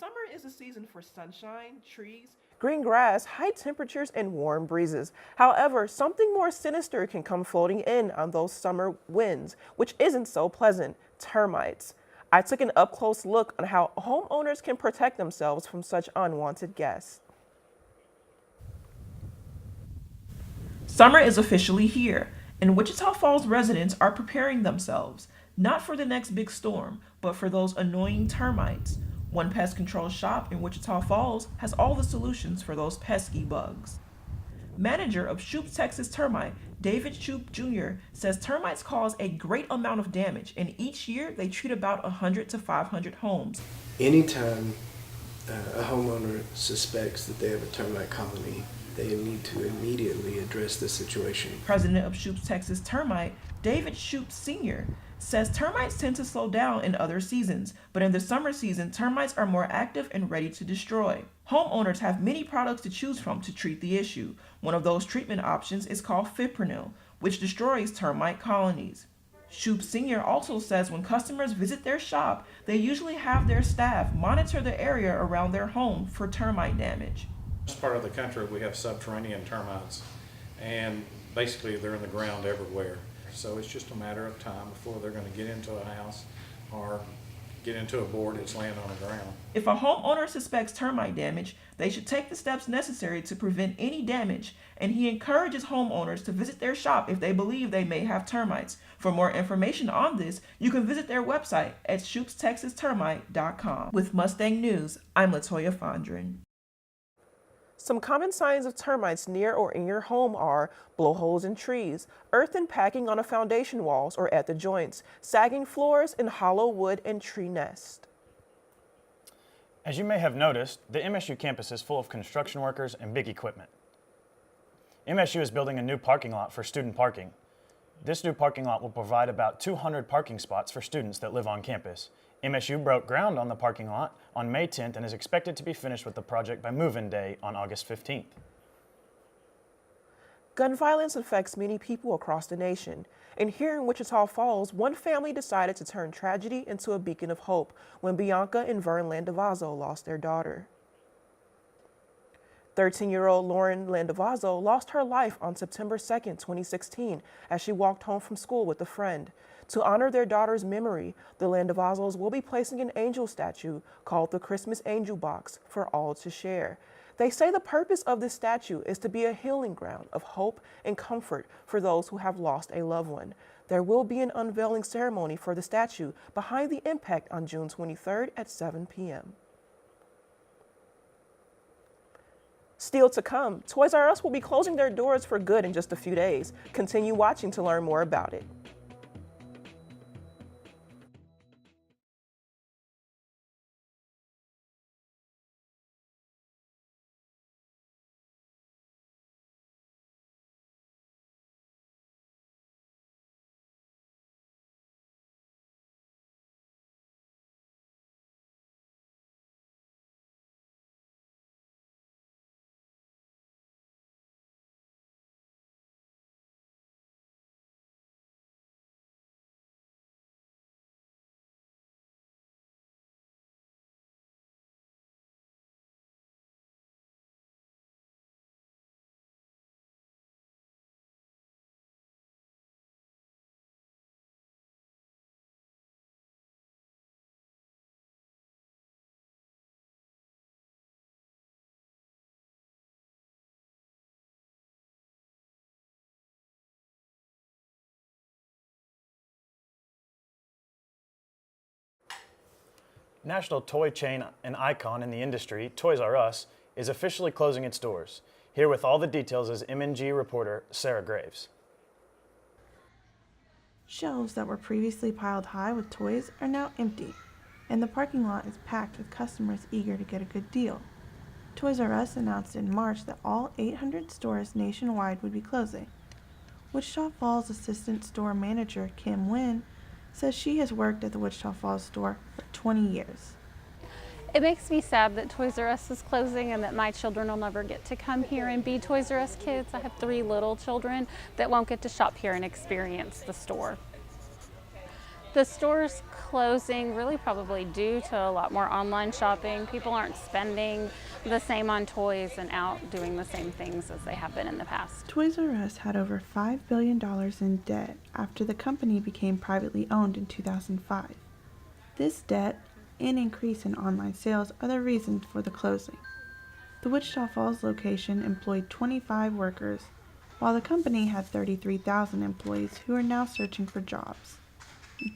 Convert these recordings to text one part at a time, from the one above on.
Summer is a season for sunshine, trees, green grass, high temperatures, and warm breezes. However, something more sinister can come floating in on those summer winds, which isn't so pleasant: termites. I took an up close look on how homeowners can protect themselves from such unwanted guests. Summer is officially here, and Wichita Falls residents are preparing themselves, not for the next big storm, but for those annoying termites. One pest control shop in Wichita Falls has all the solutions for those pesky bugs. Manager of Shoup Texas Termite, David Shoup Jr., says termites cause a great amount of damage, and each year they treat about 100 to 500 homes. Anytime a homeowner suspects that they have a termite colony, they need to immediately address the situation. President of Shoup Texas Termite, David Shoup Sr., says termites tend to slow down in other seasons, but in the summer season, termites are more active and ready to destroy. Homeowners have many products to choose from to treat the issue. One of those treatment options is called Fipronil, which destroys termite colonies. Shoup Sr. also says when customers visit their shop, they usually have their staff monitor the area around their home for termite damage. In this part of the country, we have subterranean termites, and basically they're in the ground everywhere. So it's just a matter of time before they're going to get into a house or get into a board that's laying on the ground. If a homeowner suspects termite damage, they should take the steps necessary to prevent any damage, and he encourages homeowners to visit their shop if they believe they may have termites. For more information on this, you can visit their website at shoupstexastermite.com. With Mustang News, I'm Latoya Fondren. Some common signs of termites near or in your home are blowholes in trees, earth and packing on a foundation walls or at the joints, sagging floors, and hollow wood and tree nest. As you may have noticed, the MSU campus is full of construction workers and big equipment. MSU is building a new parking lot for student parking. This new parking lot will provide about 200 parking spots for students that live on campus. MSU broke ground on the parking lot on May 10th and is expected to be finished with the project by move-in day on August 15th. Gun violence affects many people across the nation. And here in Wichita Falls, one family decided to turn tragedy into a beacon of hope when Bianca and Vern Landavazo lost their daughter. 13-year-old Lauren Landavazo lost her life on September 2, 2016, as she walked home from school with a friend. To honor their daughter's memory, the Landavazos will be placing an angel statue called the Christmas Angel Box for all to share. They say the purpose of this statue is to be a healing ground of hope and comfort for those who have lost a loved one. There will be an unveiling ceremony for the statue behind the Impact on June 23rd at 7 p.m. Still to come, Toys R Us will be closing their doors for good in just a few days. Continue watching to learn more about it. National toy chain and icon in the industry, Toys R Us, is officially closing its doors. Here with all the details is MNG reporter Sarah Graves. Shelves that were previously piled high with toys are now empty, and the parking lot is packed with customers eager to get a good deal. Toys R Us announced in March that all 800 stores nationwide would be closing. Wichita Falls Assistant Store Manager Kim Nguyen says she has worked at the Wichita Falls store for 20 years. It makes me sad that Toys R Us is closing and that my children will never get to come here and be Toys R Us kids. I have 3 little children that won't get to shop here and experience the store. The store's closing really probably due to a lot more online shopping. People aren't spending the same on toys and out doing the same things as they have been in the past. Toys R Us had over $5 billion in debt after the company became privately owned in 2005. This debt and increase in online sales are the reasons for the closing. The Wichita Falls location employed 25 workers, while the company had 33,000 employees who are now searching for jobs.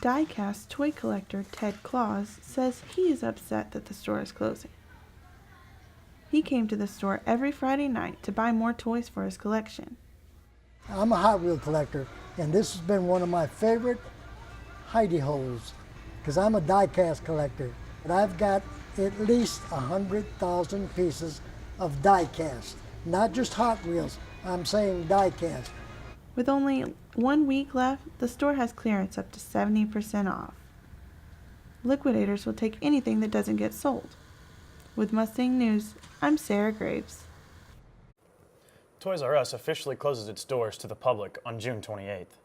Die-cast toy collector Ted Claus says he is upset that the store is closing. He came to the store every Friday night to buy more toys for his collection. I'm a Hot Wheel collector, and this has been one of my favorite hidey holes because I'm a die-cast collector. And I've got at least 100,000 pieces of die-cast, not just Hot Wheels, I'm saying die-cast. With only 1 week left, the store has clearance up to 70% off. Liquidators will take anything that doesn't get sold. With Mustang News, I'm Sarah Graves. Toys R Us officially closes its doors to the public on June 28th.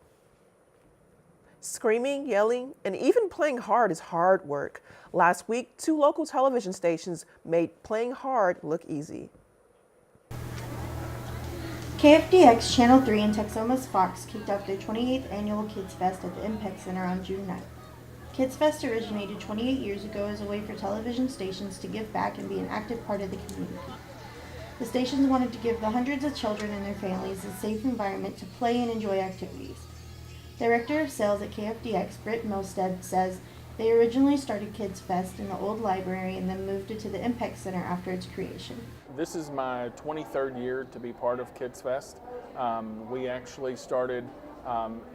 Screaming, yelling, and even playing hard is hard work. Last week, 2 local television stations made playing hard look easy. KFDX Channel 3 and Texoma's Fox kicked off their 28th annual Kids Fest at the Impact Center on June 9th. Kids Fest originated 28 years ago as a way for television stations to give back and be an active part of the community. The stations wanted to give the hundreds of children and their families a safe environment to play and enjoy activities. Director of Sales at KFDX, Britt Milstead, says they originally started Kids Fest in the old library and then moved it to the Impact Center after its creation. This is my 23rd year to be part of Kids Fest. We actually started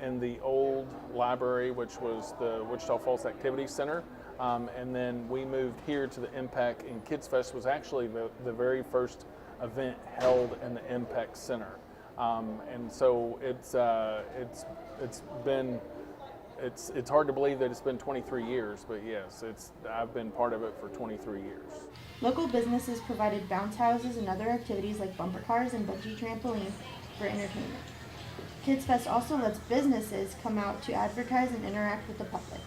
in the old library, which was the Wichita Falls Activity Center, and then we moved here to the Impact, and Kids Fest was actually the very first event held in the Impact Center. And so it's hard to believe that it's been 23 years, but yes, I've been part of it for 23 years. Local businesses provided bounce houses and other activities like bumper cars and bungee trampoline for entertainment. Kids Fest also lets businesses come out to advertise and interact with the public.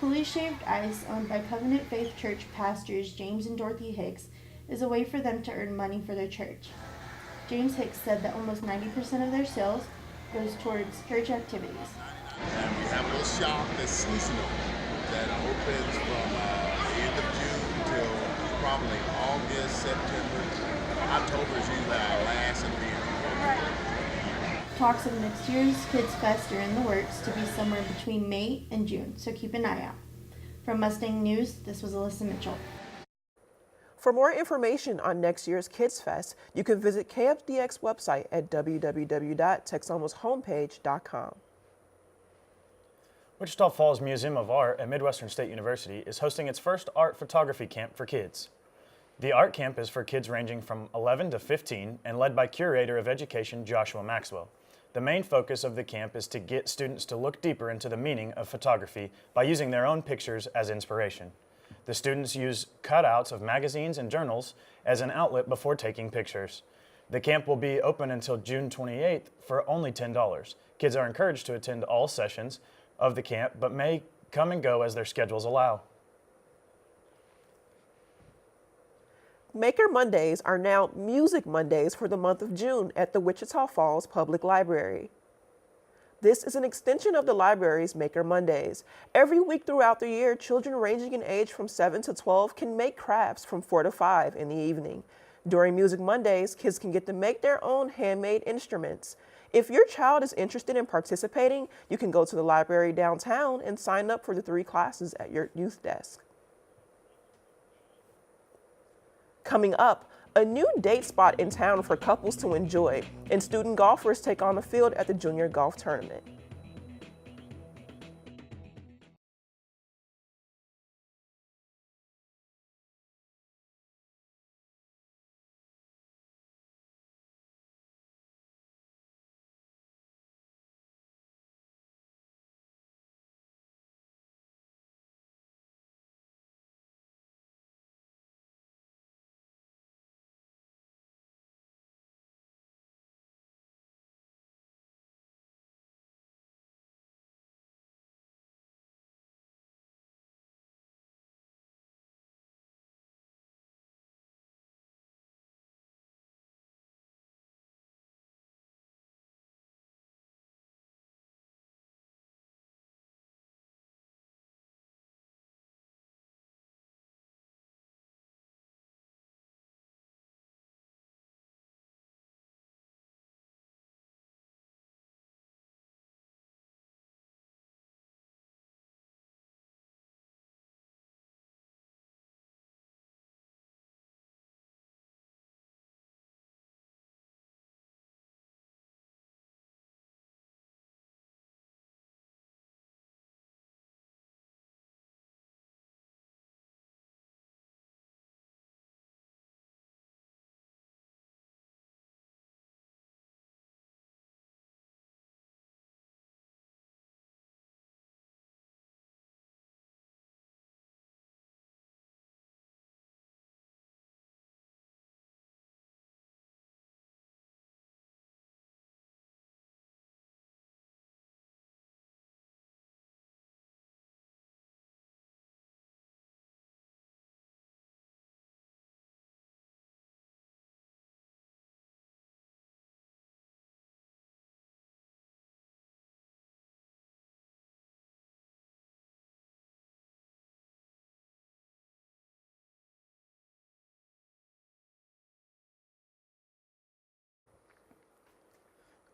Cooley Shaved Ice, owned by Covenant Faith Church pastors James and Dorothy Hicks, is a way for them to earn money for their church. James Hicks said that almost 90% of their sales goes towards church activities. And we have a little shop that's seasonal that opens from the end of June till probably August, September. October is usually our last event. Talks of next year's Kids Fest are in the works to be somewhere between May and June, so keep an eye out. From Mustang News, this was Alyssa Mitchell. For more information on next year's Kids Fest, you can visit KFDX website at www.texomashomepage.com. Wichita Falls Museum of Art at Midwestern State University is hosting its first art photography camp for kids. The art camp is for kids ranging from 11 to 15 and led by Curator of Education Joshua Maxwell. The main focus of the camp is to get students to look deeper into the meaning of photography by using their own pictures as inspiration. The students use cutouts of magazines and journals as an outlet before taking pictures. The camp will be open until June 28th for only $10. Kids are encouraged to attend all sessions of the camp, but may come and go as their schedules allow. Maker Mondays are now Music Mondays for the month of June at the Wichita Falls Public Library. This is an extension of the library's Maker Mondays. Every week throughout the year, children ranging in age from 7 to 12 can make crafts from 4 to 5 in the evening. During Music Mondays, kids can get to make their own handmade instruments. If your child is interested in participating, you can go to the library downtown and sign up for the 3 classes at your youth desk. Coming up, a new date spot in town for couples to enjoy, and student golfers take on the field at the Junior Golf Tournament.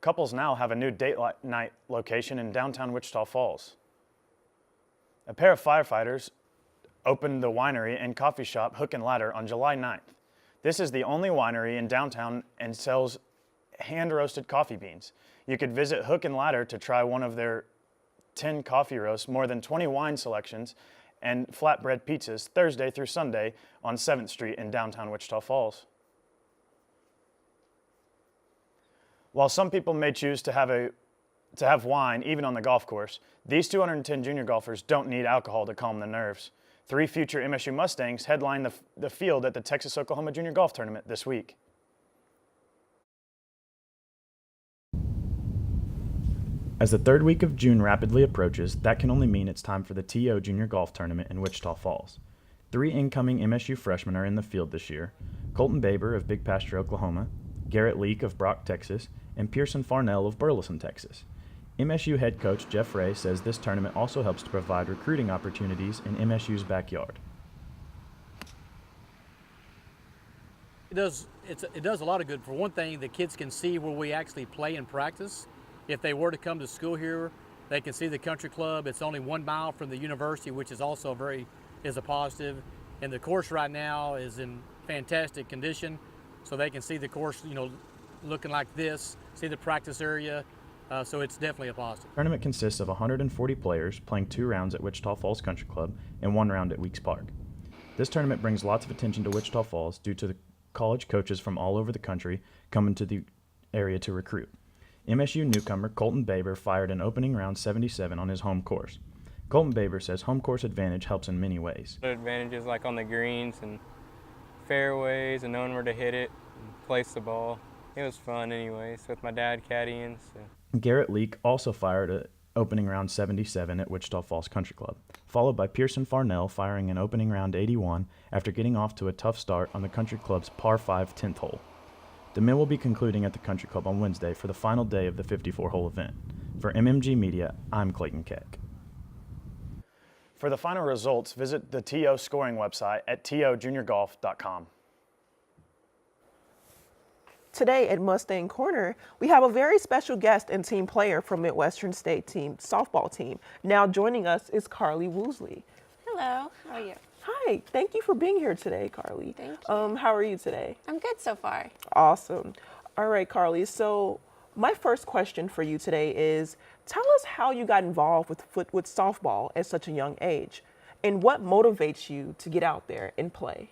couples now have a new date night location in downtown Wichita Falls. A pair of firefighters opened the winery and coffee shop Hook and Ladder on July 9th. This is the only winery in downtown and sells hand-roasted coffee beans. You could visit Hook and Ladder to try one of their 10 coffee roasts, more than 20 wine selections, and flatbread pizzas Thursday through Sunday on 7th Street in downtown Wichita Falls. While some people may choose to have wine even on the golf course, these 210 junior golfers don't need alcohol to calm the nerves. 3 future MSU Mustangs headline the field at the Texas-Oklahoma Junior Golf Tournament this week. As the third week of June rapidly approaches, that can only mean it's time for the TO Junior Golf Tournament in Wichita Falls. 3 incoming MSU freshmen are in the field this year: Colton Baber of Big Pasture, Oklahoma, Garrett Leak of Brock, Texas, and Pearson Farnell of Burleson, Texas. MSU head coach Jeff Ray says this tournament also helps to provide recruiting opportunities in MSU's backyard. It does a lot of good. For one thing, the kids can see where we actually play and practice. If they were to come to school here, they can see the country club. It's only 1 mile from the university, which is also a positive. And the course right now is in fantastic condition, so they can see the course, looking like this, see the practice area. So it's definitely a positive. The tournament consists of 140 players playing 2 rounds at Wichita Falls Country Club and 1 round at Weeks Park. This tournament brings lots of attention to Wichita Falls due to the college coaches from all over the country coming to the area to recruit. MSU newcomer Colton Baber fired an opening round 77 on his home course. Colton Baber says home course advantage helps in many ways. The advantages like on the greens and fairways and knowing where to hit it and place the ball. It was fun anyways with my dad caddying. So. Garrett Leak also fired an opening round 77 at Wichita Falls Country Club, followed by Pearson Farnell firing an opening round 81 after getting off to a tough start on the Country Club's par 5 10th hole. The men will be concluding at the Country Club on Wednesday for the final day of the 54-hole event. For MMG Media, I'm Clayton Keck. For the final results, visit the TO scoring website at tojuniorgolf.com. Today at Mustang Corner, we have a very special guest and team player from Midwestern State team softball team. Now joining us is Carly Woosley. Hello, how are you? Hi, thank you for being here today, Carly. Thank you. How are you today? I'm good so far. Awesome. All right, Carly, so my first question for you today is, tell us how you got involved with softball at such a young age, and what motivates you to get out there and play?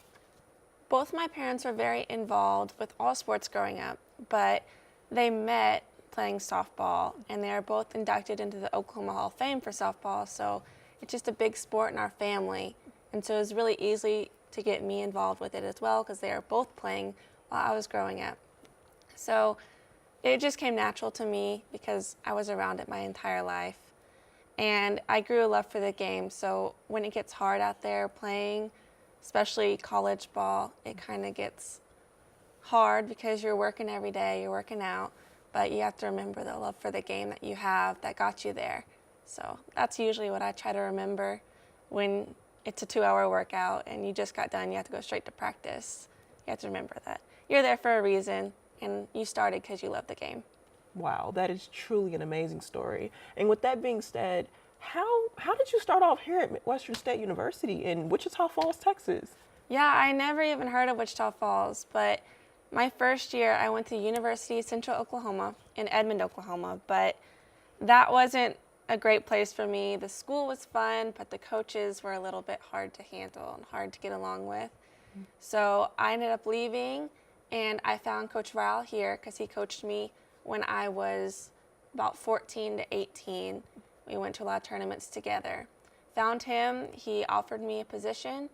Both my parents were very involved with all sports growing up, but they met playing softball, and they are both inducted into the Oklahoma Hall of Fame for softball, so it's just a big sport in our family. And so it was really easy to get me involved with it as well because they are both playing while I was growing up. So it just came natural to me because I was around it my entire life. And I grew a love for the game. So when it gets hard out there playing, especially college ball, it kind of gets hard because you're working every day, you're working out, but you have to remember the love for the game that you have that got you there. So that's usually what I try to remember when it's a 2-hour workout and you just got done, you have to go straight to practice. You have to remember that you're there for a reason and you started because you love the game. Wow, that is truly an amazing story. And with that being said, how did you start off here at Midwestern State University in Wichita Falls, Texas? Yeah, I never even heard of Wichita Falls, but my first year I went to University of Central Oklahoma in Edmond, Oklahoma, but that wasn't a great place for me. The school was fun, but the coaches were a little bit hard to handle and hard to get along with. So I ended up leaving, and I found Coach Ryle here because he coached me when I was about 14 to 18. We went to a lot of tournaments together. Found him, he offered me a position,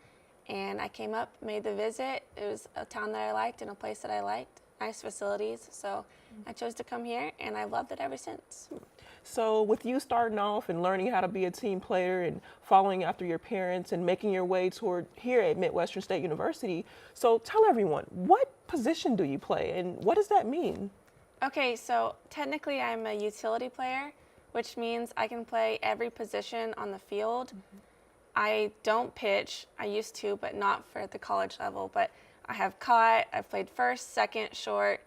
and I came up, made the visit. It was a town that I liked and a place that I liked, nice facilities. So I chose to come here, and I've loved it ever since. So with you starting off and learning how to be a team player and following after your parents and making your way toward here at Midwestern State University, so tell everyone, what position do you play and what does that mean? Okay, so technically I'm a utility player, which means I can play every position on the field. I don't pitch. I used to, but not for the college level. But I have caught, I've played first, second, short,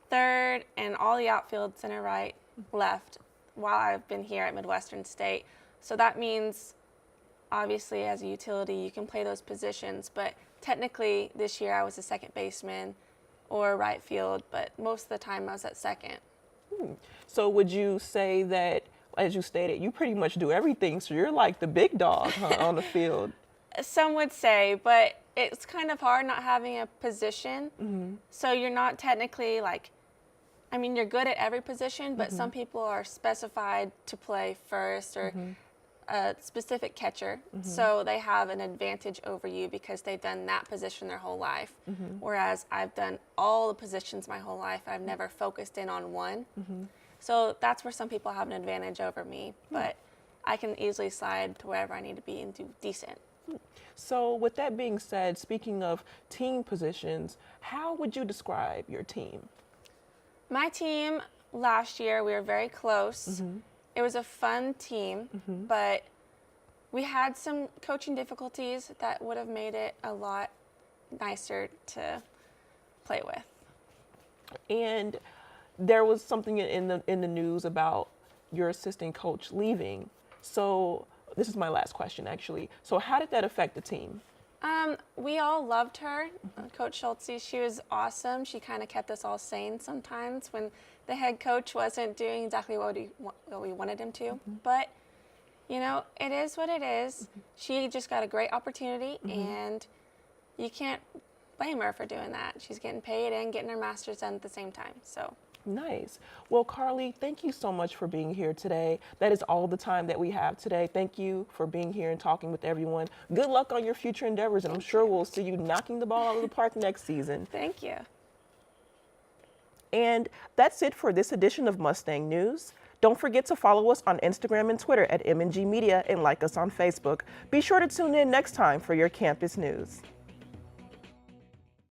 third, and all the outfield, center, right, left, while I've been here at Midwestern State. So that means, obviously, as a utility, you can play those positions, but technically this year I was a second baseman or right field, but most of the time I was at second. So would you say that, as you stated, you pretty much do everything, so you're like the big dog on the field? Some would say, but it's kind of hard not having a position. So you're not technically like, I mean, you're good at every position, but some people are specified to play first or a specific catcher. So they have an advantage over you because they've done that position their whole life. Whereas I've done all the positions my whole life. I've never focused in on one. So that's where some people have an advantage over me, but I can easily slide to wherever I need to be and do decent. So with that being said, speaking of team positions, how would you describe your team? My team last year, we were very close. It was a fun team, but we had some coaching difficulties that would have made it a lot nicer to play with. And there was something in the news about your assistant coach leaving. So this is my last question, actually. So how did that affect the team? We all loved her, Coach Schultze. She was awesome. She kind of kept us all sane sometimes when the head coach wasn't doing exactly what we wanted him to. But, you know, it is what it is. She just got a great opportunity, and you can't blame her for doing that. She's getting paid and getting her master's done at the same time. So. Nice. Well, Carly, thank you so much for being here today. That is all the time that we have today. Thank you for being here and talking with everyone. Good luck on your future endeavors, and I'm sure we'll see you knocking the ball out of the park next season. Thank you. And that's it for this edition of Mustang News. Don't forget to follow us on Instagram and Twitter at MNG Media and like us on Facebook. Be sure to tune in next time for your campus news.